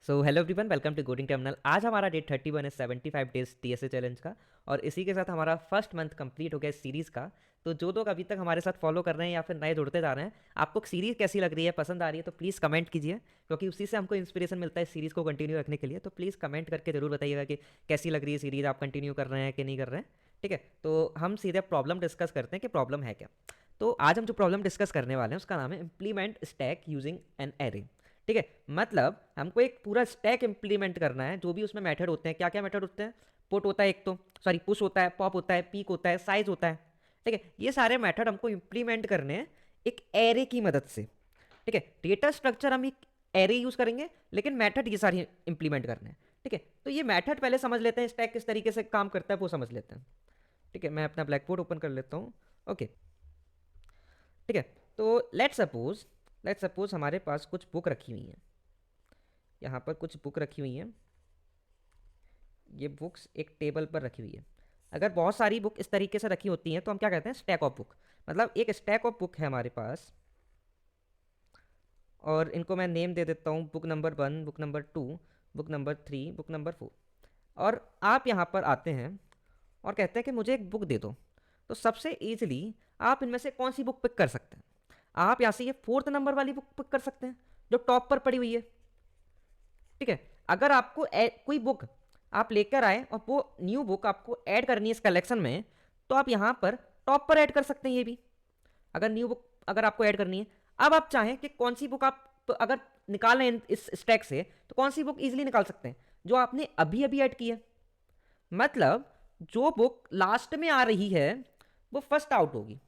So hello everyone, welcome to coding terminal. आज हमारा day 31 है 75 डेज टीएसए चैलेंज का। और इसी के साथ हमारा फर्स्ट मंथ कंप्लीट हो गया इस सीरीज़ का। तो जो लोग अभी तक हमारे साथ फॉलो कर रहे हैं या फिर नए जुड़ते जा रहे हैं, आपको सीरीज़ कैसी लग रही है, पसंद आ रही है, तो प्लीज़ कमेंट कीजिए, क्योंकि उसी से हमको इंस्पिरेशन मिलता है इस सीरीज़ को कंटिन्यू रखने के लिए। तो प्लीज़ कमेंट करके जरूर बताइएगा कि कैसी लग रही है सीरीज़, आप कंटिन्यू कर रहे हैं कि नहीं कर रहे हैं। ठीक है, तो हम सीधे प्रॉब्लम डिस्कस करते हैं कि प्रॉब्लम है क्या। तो आज हम जो प्रॉब्लम डिस्कस करने वाले हैं उसका नाम है implement stack using an array. ठीक है, मतलब हमको एक पूरा स्टैक इंप्लीमेंट करना है। जो भी उसमें मेथड होते हैं, क्या क्या मेथड होते हैं, पुट होता है एक, तो सॉरी पुश होता है, पॉप होता है, पीक होता है, साइज होता है। ठीक है, ये सारे मेथड हमको इंप्लीमेंट करने हैं एक एरे की मदद से। ठीक है, डेटा स्ट्रक्चर हम एक एरे यूज करेंगे, लेकिन मेथड ये सारे इंप्लीमेंट करने हैं। ठीक है, तो ये मेथड पहले समझ लेते हैं, स्टैक किस तरीके से काम करता है वो समझ लेते हैं। ठीक है, मैं अपना ब्लैक बोर्ड ओपन कर लेता हूँ। ओके, ठीक है, तो लेट्स सपोज हमारे पास कुछ बुक रखी हुई हैं। यहाँ पर कुछ बुक रखी हुई हैं, ये बुक्स एक टेबल पर रखी हुई है। अगर बहुत सारी बुक इस तरीके से रखी होती हैं तो हम क्या कहते हैं, स्टैक ऑफ बुक। मतलब एक स्टैक ऑफ बुक है हमारे पास, और इनको मैं नेम दे देता हूँ, book number 1, book number 2, book number 3, book number 4। और आप यहाँ पर आते हैं और कहते हैं कि मुझे एक बुक दे दो। तो सबसे ईजिली आप इनमें से कौन सी बुक पिक कर सकते हैं? आप यहाँ से ये 4th नंबर वाली बुक पिक कर सकते हैं जो टॉप पर पड़ी हुई है। ठीक है, अगर आपको कोई बुक आप लेकर आए और वो न्यू बुक आपको ऐड करनी है इस कलेक्शन में, तो आप यहाँ पर टॉप पर ऐड कर सकते हैं ये भी, अगर न्यू बुक अगर आपको ऐड करनी है। अब आप चाहें कि कौन सी बुक आप अगर निकाल रहे हैं इस स्टैक से, तो कौन सी बुक इजीली निकाल सकते हैं, जो आपने अभी अभी ऐड की है। मतलब जो बुक लास्ट में आ रही है वो फर्स्ट आउट होगी।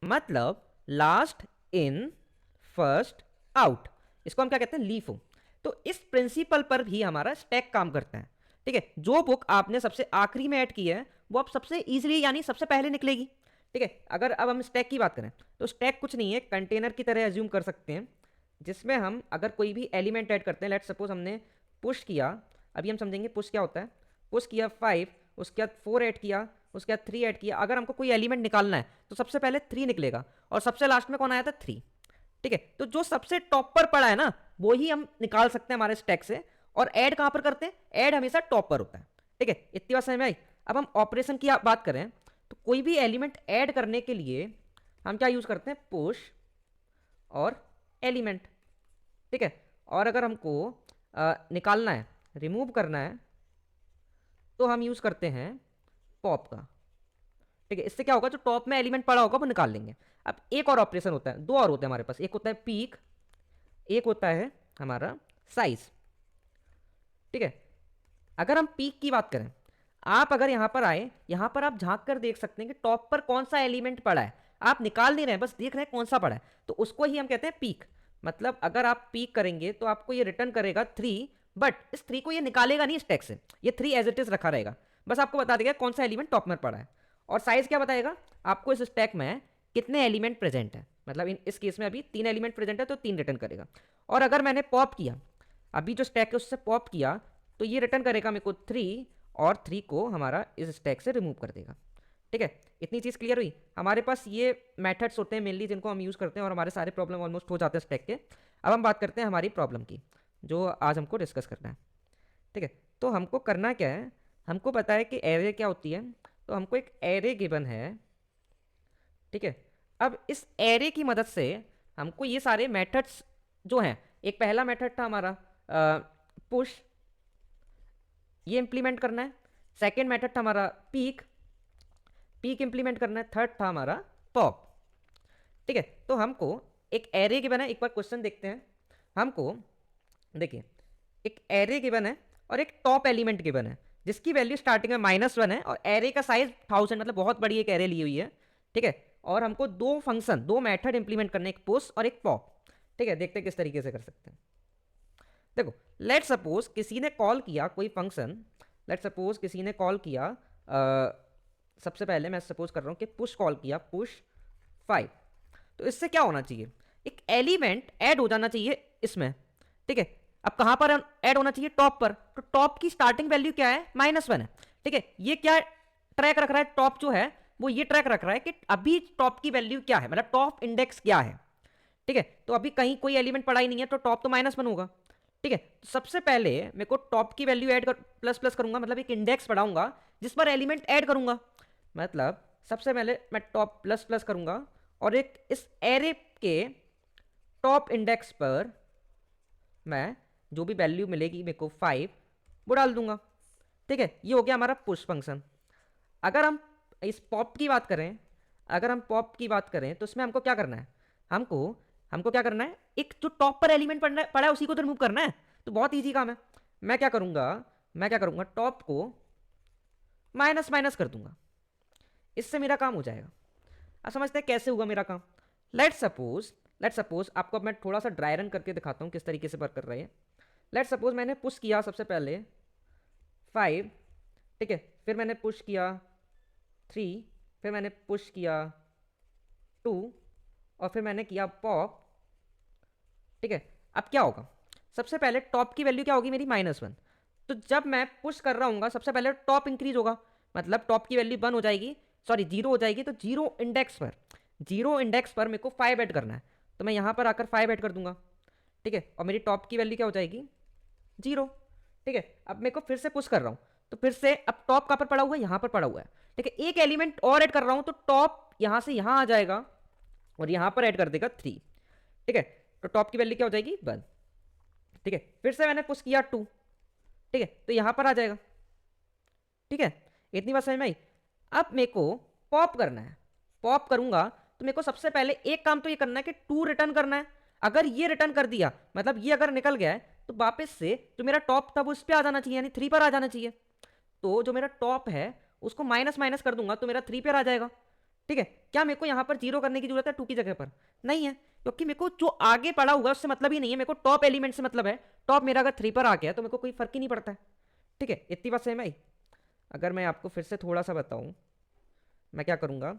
मतलब लास्ट इन फर्स्ट आउट, इसको हम क्या कहते हैं, लीफो। तो इस प्रिंसिपल पर भी हमारा स्टैक काम करता है। ठीक है, जो बुक आपने सबसे आखिरी में ऐड की है वो अब सबसे इजीली यानी सबसे पहले निकलेगी। ठीक है, अगर अब हम स्टैक की बात करें तो स्टैक कुछ नहीं है, कंटेनर की तरह एज्यूम कर सकते हैं, जिसमें हम अगर कोई भी एलिमेंट ऐड करते हैं। लेट्स सपोज हमने पुश किया, अभी हम समझेंगे पुश क्या होता है। पुश किया 5, उसके बाद 4 ऐड किया, उसके बाद 3 ऐड किया। अगर हमको कोई एलिमेंट निकालना है तो सबसे पहले 3 निकलेगा, और सबसे लास्ट में कौन आया था, 3। ठीक है, तो जो सबसे टॉप पर पड़ा है ना, वो ही हम निकाल सकते हैं हमारे स्टैक से। और ऐड कहां पर करते हैं, ऐड हमेशा टॉप पर होता है। ठीक है, इतनी बात समझ में आई। अब हम ऑपरेशन की बात करें तो कोई भी एलिमेंट ऐड करने के लिए हम क्या यूज करते हैं, पुश और एलिमेंट। ठीक है, और अगर हमको निकालना है, रिमूव करना है, तो हम यूज करते हैं पॉप का। ठीक है, इससे क्या होगा, जो टॉप में एलिमेंट पड़ा होगा वो निकाल लेंगे। अब एक और ऑपरेशन होता है, दो और होते हैं हमारे पास, एक होता है पीक, एक होता है हमारा साइज। ठीक है, अगर हम पीक की बात करें, आप अगर यहां पर आए, यहां पर आप झांक कर देख सकते हैं कि टॉप पर कौन सा एलिमेंट पड़ा है। आप निकाल नहीं रहे हैं, बस देख रहे हैं कौन सा पड़ा है, तो उसको ही हम कहते हैं पीक। मतलब अगर आप पीक करेंगे तो आपको ये रिटर्न करेगा 3, बट इस 3 को ये निकालेगा नहीं स्टैक से, ये 3 एज इट इज रखा रहेगा, बस आपको बता देगा कौन सा एलिमेंट टॉप में पड़ा है। और साइज क्या बताएगा आपको, इस स्टैक में कितने एलिमेंट प्रेजेंट है। मतलब इस केस में अभी 3 एलिमेंट प्रेजेंट है तो 3 रिटर्न करेगा। और अगर मैंने पॉप किया, अभी जो स्टैक है उससे पॉप किया, तो ये रिटर्न करेगा मेरे को 3, और 3 को हमारा इस स्टैक से रिमूव कर देगा। ठीक है, इतनी चीज़ क्लियर हुई। हमारे पास ये मेथड्स होते हैं मेनली जिनको हम यूज़ करते हैं, और हमारे सारे प्रॉब्लम ऑलमोस्ट हो जाते हैं स्टैक के। अब हम बात करते हैं हमारी प्रॉब्लम की, जो आज हमको डिस्कस करना है। ठीक है, तो हमको करना क्या है, हमको पता है कि एरे क्या होती है, तो हमको एक एरे गिवन है। ठीक है, अब इस एरे की मदद से हमको ये सारे मेथड्स जो हैं, एक पहला मेथड था हमारा पुश, ये इंप्लीमेंट करना है। सेकेंड मेथड था हमारा पीक, पीक इंप्लीमेंट करना है। थर्ड था हमारा पॉप। ठीक है, तो हमको एक एरे गिवन है, एक बार क्वेश्चन देखते हैं। हमको देखिए, एक एरे गिवन है और एक टॉप एलिमेंट गिवन है, जिसकी वैल्यू स्टार्टिंग में -1 है, और एरे का साइज 1000, मतलब बहुत बड़ी एक एरे ली हुई है। ठीक है, और हमको दो फंक्शन, दो मेथड इंप्लीमेंट करने, एक पुश और एक पॉप। ठीक है, देखते हैं किस तरीके से कर सकते हैं। देखो, लेट सपोज किसी ने कॉल किया कोई फंक्शन, लेट सपोज किसी ने कॉल किया, सबसे पहले मैं सपोज कर रहा हूं कि पुश कॉल किया, पुश 5। तो इससे क्या होना चाहिए, एक एलिमेंट ऐड हो जाना चाहिए इसमें। ठीक है, अब कहां पर ऐड होना चाहिए, टॉप पर। तो टॉप की स्टार्टिंग वैल्यू क्या है, -1 है। ठीक है, ये क्या ट्रैक रख रहा है, टॉप जो है वो ये ट्रैक रख रहा है कि अभी टॉप की वैल्यू क्या है, मतलब टॉप इंडेक्स क्या है। ठीक है, तो अभी कहीं कोई एलिमेंट पड़ा ही नहीं है, तो टॉप तो -1 होगा। ठीक है, तो सबसे पहले मेरे को टॉप की वैल्यू ऐड कर प्लस प्लस करूंगा, मतलब एक इंडेक्स बढ़ाऊंगा जिस पर एलिमेंट ऐड करूंगा। मतलब सबसे पहले मैं टॉप प्लस प्लस करूंगा और एक इस एरे के टॉप इंडेक्स पर मैं जो भी वैल्यू मिलेगी मेरे को 5 वो डाल दूंगा। ठीक है, ये हो गया हमारा पुश फंक्शन। अगर हम इस पॉप की बात करें, अगर हम पॉप की बात करें तो इसमें हमको क्या करना है, हमको हमको क्या करना है, एक जो टॉप पर एलिमेंट पड़ा है उसी को तो रिमूव करना है। तो बहुत इजी काम है। मैं क्या करूंगा टॉप को माइनस माइनस कर दूंगा, इससे मेरा काम हो जाएगा। अब समझते हैं कैसे होगा मेरा काम। लेट सपोज आपको अब मैं थोड़ा सा ड्राई रन करके दिखाता हूँ किस तरीके से वर्क कर रहा है। लेट सपोज मैंने पुश किया सबसे पहले 5, ठीक है, फिर मैंने पुश किया 3, फिर मैंने पुश किया 2 और फिर मैंने किया पॉप। ठीक है, अब क्या होगा, सबसे पहले टॉप की वैल्यू क्या होगी मेरी -1। तो जब मैं पुश कर रहा हूँ सबसे पहले टॉप इंक्रीज होगा, मतलब टॉप की वैल्यू 1 हो जाएगी, सॉरी 0 हो जाएगी। तो जीरो इंडेक्स पर मेरे को 5 ऐड करना है, तो मैं यहाँ पर आकर 5 ऐड कर दूंगा। ठीक है, और मेरी टॉप की वैल्यू क्या हो जाएगी 0। ठीक है, अब मेरे को फिर से पुश कर रहा हूँ, तो फिर से अब टॉप कहाँ पर पड़ा हुआ है, यहाँ पर पड़ा हुआ है। ठीक है, एक एलिमेंट और ऐड कर रहा हूँ तो टॉप यहाँ से यहाँ आ जाएगा और यहाँ पर ऐड कर देगा 3। ठीक है, तो टॉप की वैल्यू क्या हो जाएगी 1। ठीक है, फिर से मैंने पुश किया 2, ठीक है, तो यहाँ पर आ जाएगा। ठीक है, इतनी बात समझ में आई। अब मेरे को पॉप करना है, पॉप करूंगा तो मेरे को सबसे पहले एक काम तो ये करना है कि 2 रिटर्न करना है। अगर ये रिटर्न कर दिया, मतलब ये अगर निकल गया है, तो वापस से जो मेरा टॉप था वो इस पर आ जाना चाहिए, यानी 3 पर आ जाना चाहिए। तो जो मेरा टॉप है उसको माइनस माइनस कर दूंगा तो मेरा 3 पर आ जाएगा। ठीक है, क्या मेरे को यहाँ पर 0 करने की जरूरत है 2 की जगह पर? नहीं है, क्योंकि मेरे को जो आगे पड़ा हुआ है उससे मतलब ही नहीं है, मेरे को टॉप एलिमेंट से मतलब है। टॉप मेरा अगर 3 पर आ गया तो मेरे को कोई फर्क ही नहीं पड़ता है। ठीक है, इतनी बात समझ में आई। अगर मैं आपको फिर से थोड़ा सा बताऊं, मैं क्या करूंगा,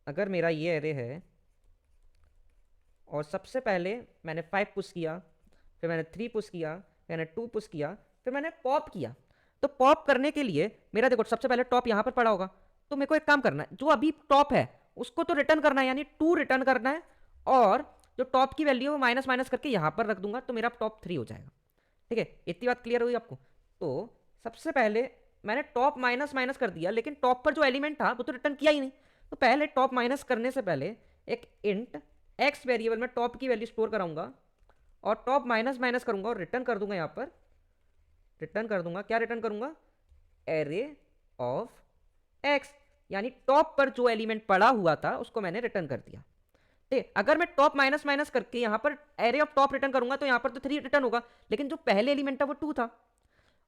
अगर मेरा ये एरे है और सबसे पहले मैंने 5 पुश किया, फिर मैंने 3 पुश किया, फिर मैंने 2 पुश किया, फिर मैंने पॉप किया। तो पॉप करने के लिए मेरा देखो सबसे पहले टॉप यहाँ पर पड़ा होगा, तो मेरे को एक काम करना है, जो अभी टॉप है उसको तो रिटर्न करना है, यानी 2 रिटर्न करना है, और जो टॉप की वैल्यू है वो माइनस माइनस करके यहाँ पर रख दूंगा तो मेरा टॉप 3 हो जाएगा। ठीक है, इतनी बात क्लियर हुई आपको? तो सबसे पहले मैंने टॉप माइनस माइनस कर दिया, लेकिन टॉप पर जो एलिमेंट था वो तो रिटर्न किया ही नहीं। तो पहले टॉप माइनस करने से पहले एक इंट एक्स वेरिएबल में टॉप की वैल्यू स्टोर कराऊंगा और टॉप माइनस माइनस करूंगा और रिटर्न कर दूंगा। यहाँ पर रिटर्न कर दूंगा, क्या रिटर्न करूंगा, एरे ऑफ एक्स, यानी टॉप पर जो एलिमेंट पड़ा हुआ था उसको मैंने रिटर्न कर दिया। ठीक है, अगर मैं टॉप माइनस माइनस करके यहाँ पर एरे ऑफ टॉप रिटर्न करूंगा तो यहाँ पर तो 3 रिटर्न होगा, लेकिन जो पहले एलिमेंट था वो 2 था।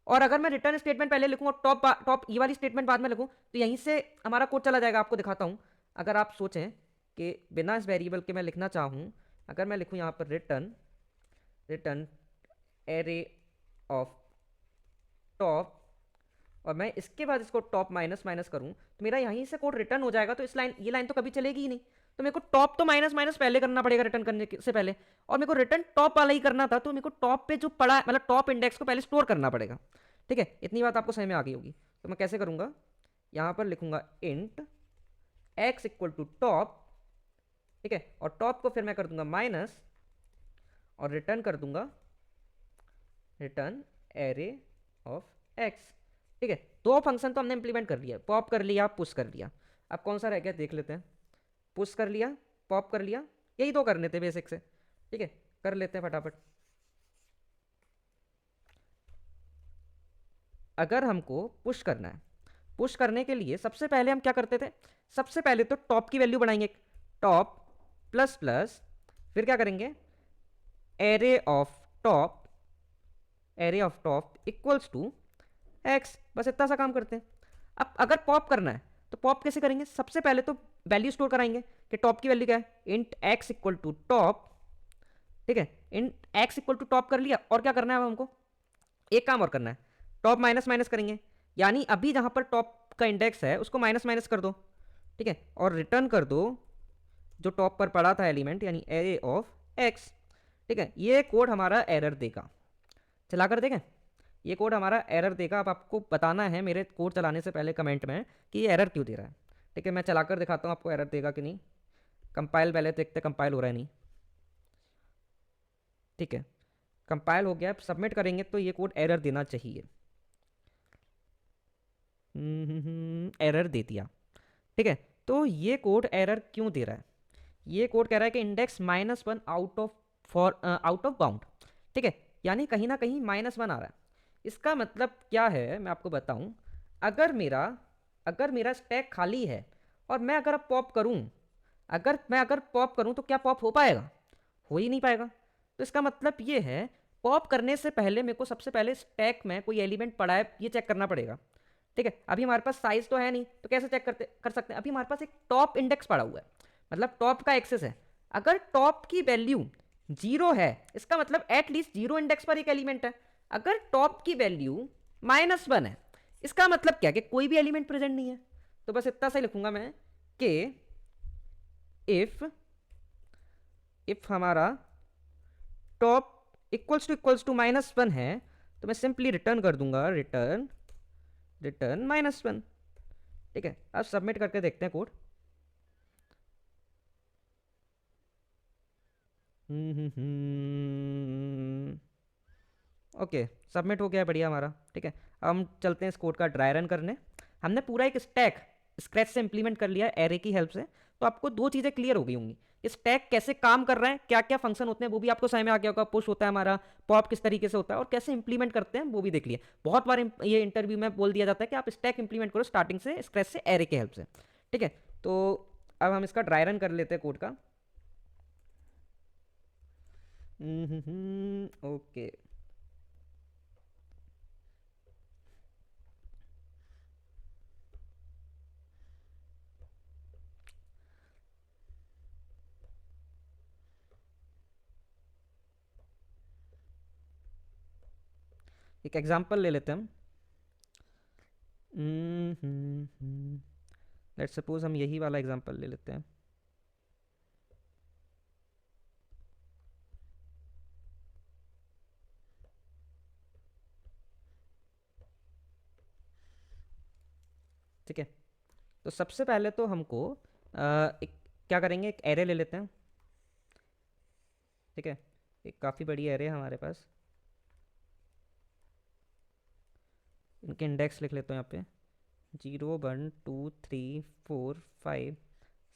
और अगर मैं रिटर्न स्टेटमेंट पहले लिखूँ और टॉप टॉप ये वाली स्टेटमेंट बाद में लिखूँ तो यहीं से हमारा कोड चला जाएगा। आपको दिखाता हूँ, अगर आप सोचें कि बिना इस वेरिएबल के मैं लिखना चाहूँ, अगर मैं लिखूँ यहाँ पर return return array of top और मैं इसके बाद इसको टॉप माइनस माइनस करूँ तो मेरा यहीं से कोड रिटर्न हो जाएगा। तो इस लाइन, ये लाइन तो कभी चलेगी ही नहीं। तो मेरे को टॉप तो माइनस माइनस पहले करना पड़ेगा रिटर्न करने से पहले, और मेरे को रिटर्न टॉप वाला ही करना था, तो मेरे को टॉप पे जो पड़ा है मतलब टॉप इंडेक्स को पहले स्टोर करना पड़ेगा। ठीक है, इतनी बात आपको समझ में आ गई होगी। तो मैं कैसे करूँगा, यहाँ पर लिखूंगा int X equal to top, ठीक है, और टॉप को फिर मैं कर दूंगा माइनस और रिटर्न कर दूंगा रिटर्न एरे ऑफ एक्स। ठीक है, 2 फंक्शन तो हमने इंप्लीमेंट कर लिया, पॉप कर लिया, पुश कर लिया। अब कौन सा रह गया देख लेते हैं। पुश कर लिया, पॉप कर लिया, यही तो करने थे बेसिक से। ठीक है, कर लेते हैं फटाफट। अगर हमको पुश करना है, पुश करने के लिए सबसे पहले हम क्या करते थे, सबसे पहले तो टॉप की वैल्यू बढ़ाएंगे, टॉप प्लस प्लस, फिर क्या करेंगे, array of top, array of top equals to X, बस इतना सा काम करते हैं। अब अगर पॉप करना है तो पॉप कैसे करेंगे, सबसे पहले तो वैल्यू स्टोर कराएंगे कि टॉप की वैल्यू क्या है, int X equal to top. ठीक है, int X equal to top कर लिया, और क्या करना है अब हमको, एक काम और करना है, टॉप माइनस माइनस करेंगे, यानी अभी जहां पर टॉप का इंडेक्स है उसको माइनस माइनस कर दो। ठीक है, और रिटर्न कर दो जो टॉप पर पड़ा था एलिमेंट, यानी एरे ऑफ एक्स। ठीक है, ये कोड हमारा एरर देगा, चला कर देखें, ये कोड हमारा एरर देगा। अब आपको बताना है मेरे कोड चलाने से पहले कमेंट में कि ये एरर क्यों दे रहा है। ठीक है, मैं चलाकर दिखाता हूँ आपको एरर देगा कि नहीं। कंपाइल पहले देखते, कंपाइल हो रहा है नहीं। ठीक है, कंपाइल हो गया, सबमिट करेंगे तो ये कोड एरर देना चाहिए। एरर दे दिया। ठीक है, तो ये कोड एरर क्यों दे रहा है? ये कोड कह रहा है कि इंडेक्स -1 आउट ऑफ बाउंड। ठीक है, यानी कहीं ना कहीं -1 आ रहा है। इसका मतलब क्या है मैं आपको बताऊं। अगर मेरा अगर मेरा स्टैक खाली है और मैं अगर अब पॉप करूं, अगर पॉप करूं तो क्या पॉप हो पाएगा? हो ही नहीं पाएगा। तो इसका मतलब ये है, पॉप करने से पहले मेरे को सबसे पहले स्टैक में कोई एलिमेंट पड़ा है ये चेक करना पड़ेगा। ठीक है, अभी हमारे पास साइज तो है नहीं, तो कैसे चेक कर सकते हैं? अभी हमारे पास एक टॉप इंडेक्स पड़ा हुआ है, मतलब टॉप का एक्सेस है। अगर टॉप की वैल्यू 0 है, इसका मतलब एटलीस्ट 0 इंडेक्स पर एक एलिमेंट है। अगर टॉप की वैल्यू -1 है, इसका मतलब क्या कि कोई भी एलिमेंट प्रेजेंट नहीं है। तो बस इतना सा ही लिखूंगा मैं कि इफ हमारा टॉप इक्वल्स टू -1 है, तो मैं सिंपली रिटर्न कर दूंगा रिटर्न -1। ठीक है, अब सबमिट करके देखते हैं कोड। ओके, सबमिट हो गया, बढ़िया हमारा। ठीक है, अब हम चलते हैं इस कोड का ड्राई रन करने। हमने पूरा एक स्टैक स्क्रैच से इंप्लीमेंट कर लिया एरे की हेल्प से। तो आपको दो चीज़ें क्लियर हो गई होंगी, स्टैक कैसे काम कर रहा है, क्या क्या फंक्शन होते हैं वो भी आपको समझ में आ गया होगा। पुश होता है हमारा, पॉप किस तरीके से होता है और कैसे इंप्लीमेंट करते हैं वो भी देख लिया। बहुत बार ये इंटरव्यू में बोल दिया जाता है कि आप स्टैक इंप्लीमेंट करो स्टार्टिंग से स्क्रैच से एरे की हेल्प से। ठीक है, तो अब हम इसका ड्राई रन कर लेते हैं कोड का। ओके, एक एग्जांपल ले लेते हैं हम। लेट्स सपोज हम यही वाला एग्जांपल ले लेते हैं। ठीक है, तो सबसे पहले तो हमको एक क्या करेंगे, एक एरे ले लेते हैं। ठीक है, एक काफ़ी बड़ी एरे है हमारे पास। इनके इंडेक्स लिख लेते हैं यहाँ पे 0 1 2 3 4 5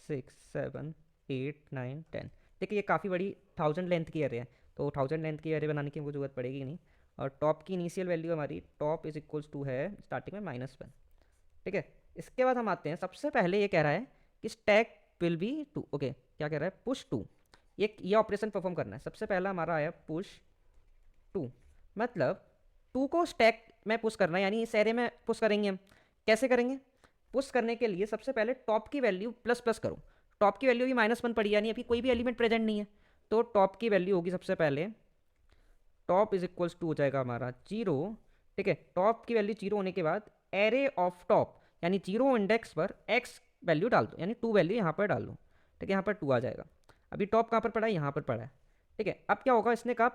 6 7 8 9 10। देखिए ये काफ़ी बड़ी 1000 लेंथ की एरे है, तो 1000 लेंथ की एरे बनाने की हमको जरूरत पड़ेगी नहीं। और टॉप की इनिशियल वैल्यू हमारी टॉप इज इक्वल्स टू है स्टार्टिंग में -1। ठीक है, इसके बाद हम आते हैं, सबसे पहले ये कह रहा है कि स्टैक विल बी 2। ओके, क्या कह रहा है? पुश 2। ये ऑपरेशन परफॉर्म करना है। सबसे पहला हमारा आया पुश 2, मतलब 2 को स्टैक में पुश करना है, यानी इस एरे में पुश करेंगे हम। कैसे करेंगे? पुश करने के लिए सबसे पहले टॉप की वैल्यू प्लस प्लस करो। टॉप की वैल्यू भी -1 पड़ी, यानी अभी कोई भी एलिमेंट प्रेजेंट नहीं है। तो टॉप की वैल्यू होगी सबसे पहले, टॉप इज इक्वल्स टू हो जाएगा हमारा 0। ठीक है, टॉप की वैल्यू 0 होने के बाद एरे ऑफ टॉप, यानी 0 इंडेक्स पर x वैल्यू डाल दो, यानी 2 वैल्यू यहाँ पर डाल दो। ठीक है, यहाँ पर 2 आ जाएगा। अभी टॉप कहाँ पर पड़ा है? यहाँ पर पड़ा है। ठीक है, अब क्या होगा, इसने कहा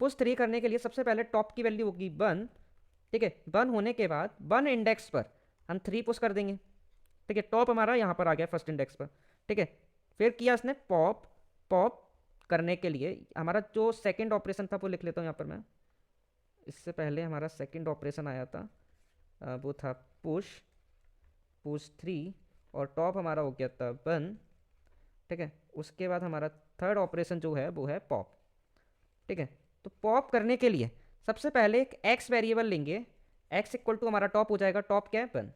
पुश 3 करने के लिए सबसे पहले टॉप की वैल्यू होगी 1। ठीक है, 1 होने के बाद 1 इंडेक्स पर हम 3 पुश कर देंगे। ठीक है, टॉप हमारा यहाँ पर आ गया फर्स्ट इंडेक्स पर। ठीक है, फिर किया इसने पॉप। पॉप करने के लिए हमारा जो सेकंड ऑपरेशन था वो लिख लेता हूँ यहाँ पर मैं। इससे पहले हमारा सेकंड ऑपरेशन आया था, वो था पुश 3, और टॉप हमारा हो गया था 1। ठीक है, उसके बाद हमारा थर्ड ऑपरेशन जो है वो है पॉप। ठीक है, तो पॉप करने के लिए सबसे पहले एक एक्स वेरिएबल लेंगे। एक्स इक्वल टू हमारा टॉप हो जाएगा, टॉप क्या है? 1।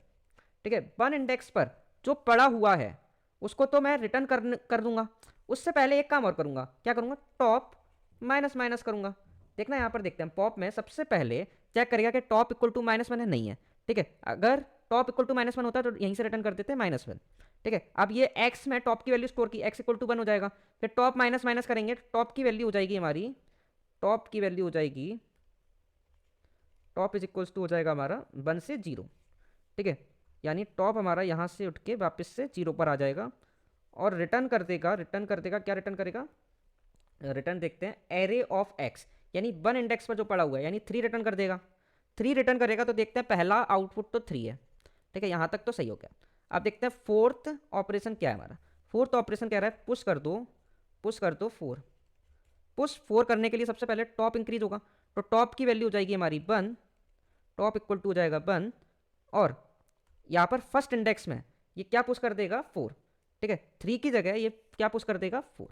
ठीक है, 1 इंडेक्स पर जो पड़ा हुआ है उसको तो मैं रिटर्न कर दूंगा। उससे पहले एक काम और करूंगा, क्या करूंगा? टॉप माइनस माइनस करूंगा। देखना यहाँ पर देखते हैं, पॉप में सबसे पहले चेक करेगा कि टॉप इक्वल टू -1 है, नहीं है। ठीक है, अगर टॉप इक्वल टू -1 होता है तो यहीं से रिटर्न कर देते हैं -1। ठीक है, अब ये एक्स में टॉप की वैल्यू स्टोर की, एक्स इक्वल टू 1 हो जाएगा। फिर टॉप माइनस माइनस करेंगे, टॉप की वैल्यू हो जाएगी हमारी, टॉप की वैल्यू हो जाएगी, टॉप इज इक्वल्स टू हो जाएगा हमारा 1 से 0। ठीक है, यानी टॉप हमारा यहाँ से उठ के वापस से 0 पर आ जाएगा और रिटर्न कर देगा क्या रिटर्न करेगा? रिटर्न देखते हैं, एरे ऑफ एक्स, यानी 1 इंडेक्स पर जो पड़ा हुआ है, यानी 3 रिटर्न कर देगा। 3 रिटर्न करेगा, तो देखते हैं पहला आउटपुट तो 3 है। ठीक है, यहाँ तक तो सही हो गया। अब देखते हैं फोर्थ ऑपरेशन क्या है हमारा। फोर्थ ऑपरेशन कह रहा है पुश कर दो 4। पुश 4 करने के लिए सबसे पहले टॉप इंक्रीज होगा, तो टॉप की वैल्यू हो जाएगी हमारी 1, टॉप इक्वल टू हो जाएगा 1, और यहाँ पर फर्स्ट इंडेक्स में ये क्या पुश कर देगा 4, ठीक है, 3 की जगह ये क्या पुश कर देगा 4,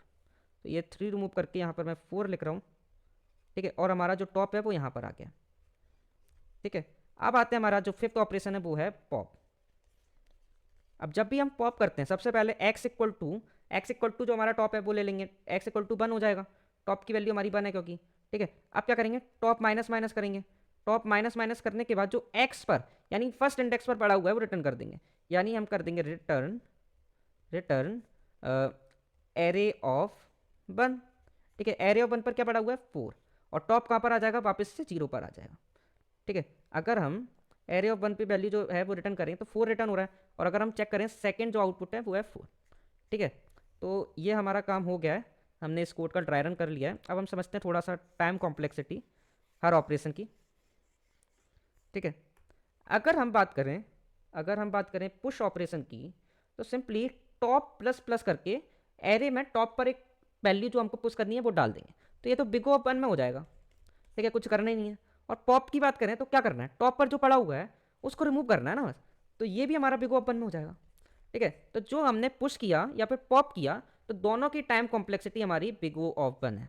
तो ये 3 रिमूव करके यहाँ पर मैं 4 लिख रहा हूँ, ठीक है, और हमारा जो टॉप है वो यहाँ पर आ गया, ठीक है। अब आते हैं हमारा जो फिफ्थ ऑपरेशन है वो है पॉप। अब जब भी हम पॉप करते हैं सबसे पहले एक्स इक्वल टू जो हमारा टॉप है वो ले लेंगे, एक्स इक्वल टू 1 हो जाएगा, टॉप की वैल्यू हमारी 1 है क्योंकि, ठीक है। अब क्या करेंगे, टॉप माइनस माइनस करेंगे, टॉप माइनस माइनस करने के बाद जो एक्स पर यानी फर्स्ट इंडेक्स पर पड़ा हुआ है वो रिटर्न कर देंगे, यानी हम कर देंगे रिटर्न रिटर्न एरे ऑफ 1, ठीक है। एरे ऑफ 1 पर क्या पड़ा हुआ है 4, और टॉप कहाँ पर आ जाएगा, वापस से 0 पर आ जाएगा, ठीक है। अगर हम एरे ऑफ 1 पे वैल्यू जो है वो रिटर्न करें तो 4 रिटर्न हो रहा है, और अगर हम चेक करें सेकंड जो आउटपुट है वो है 4, ठीक है। तो ये हमारा काम हो गया है, हमने इस कोड का ड्राई रन कर लिया है। अब हम समझते हैं थोड़ा सा टाइम कॉम्प्लेक्सिटी हर ऑपरेशन की, ठीक है। अगर हम बात करें पुश ऑपरेशन की, तो सिंपली टॉप प्लस प्लस करके एरे में टॉप पर एक वैल्यू जो हमको पुश करनी है वो डाल देंगे, तो ये तो बिग O 1 में हो जाएगा, ठीक है, कुछ करना ही नहीं है। और पॉप की बात करें तो क्या करना है, टॉप पर जो पड़ा हुआ है उसको रिमूव करना है ना बस, तो ये भी हमारा बिग O 1 में हो जाएगा, ठीक है। तो जो हमने पुश किया या फिर पॉप किया तो दोनों की टाइम कॉम्प्लेक्सिटी हमारी बिग O 1 है,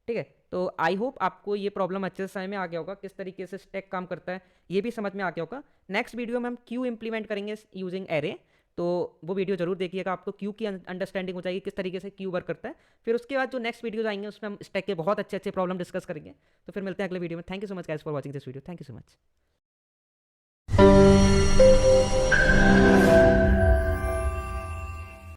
ठीक है। तो आई होप आपको ये प्रॉब्लम अच्छे से समझ में आ गया होगा, किस तरीके से स्टैक काम करता है ये भी समझ में आ गया होगा। नेक्स्ट वीडियो में हम क्यू इंप्लीमेंट करेंगे यूजिंग एरे, तो वो वीडियो जरूर देखिएगा, आपको क्यू की अंडरस्टैंडिंग हो जाएगी किस तरीके से क्यू वर्क करता है। फिर उसके बाद जो नेक्स्ट वीडियो आएंगे उसमें हम स्टैक के बहुत अच्छे अच्छे प्रॉब्लम डिस्कस करेंगे। तो फिर मिलते हैं अगले वीडियो में। Thank you so much guys for watching this video, thank you so much.